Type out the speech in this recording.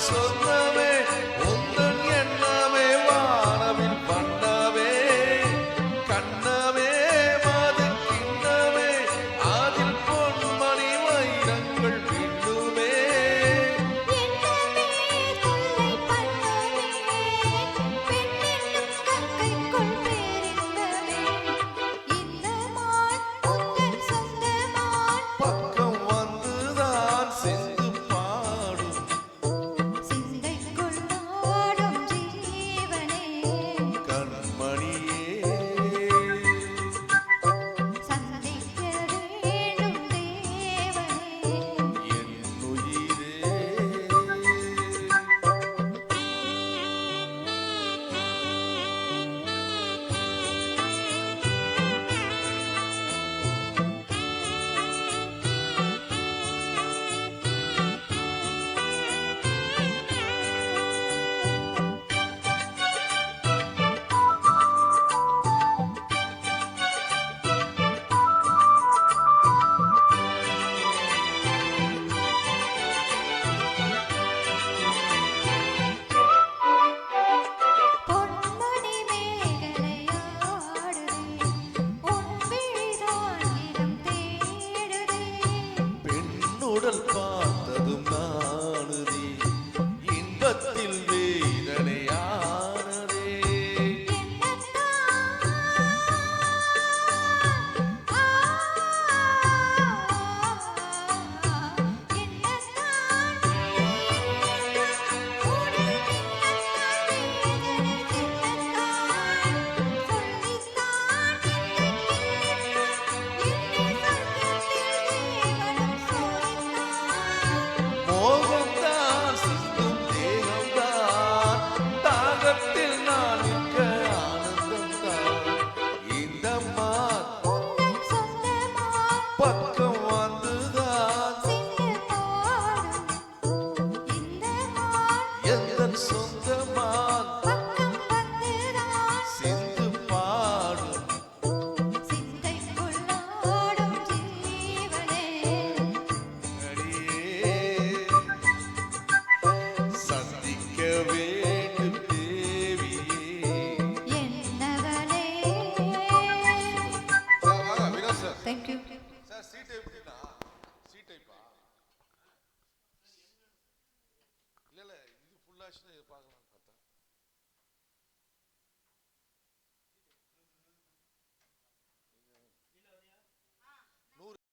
சொந்தமே உந்தன் எண்ணமே வானவில் வண்ணமே கண்ணமே மது கிண்ணமே அதில் பொன்மணி வைரங்கள் பின்னுமே பக்கம் வந்துதான் சென்று பாடும் கண்மணியே என் உயிரே பெண்ணுடல் பார்த்ததும் நானுதே இன்பத்தில் வேதனையானதே மோகம்தான் சிந்தும் தேகம்தான் தாகத்தில் நான் நிற்க ஆனந்தம்தான் இந்த மான் பக்கம் வந்துதான் எந்தன் சொந்தமான் சிந்து பாடும் அடியே சந்திக்க வேண்டும் தேவியே Thank you. Sir C type C டைப்பா இல்ல இது ஃபுல் ஆக்ஷன் பார்க்கலாம்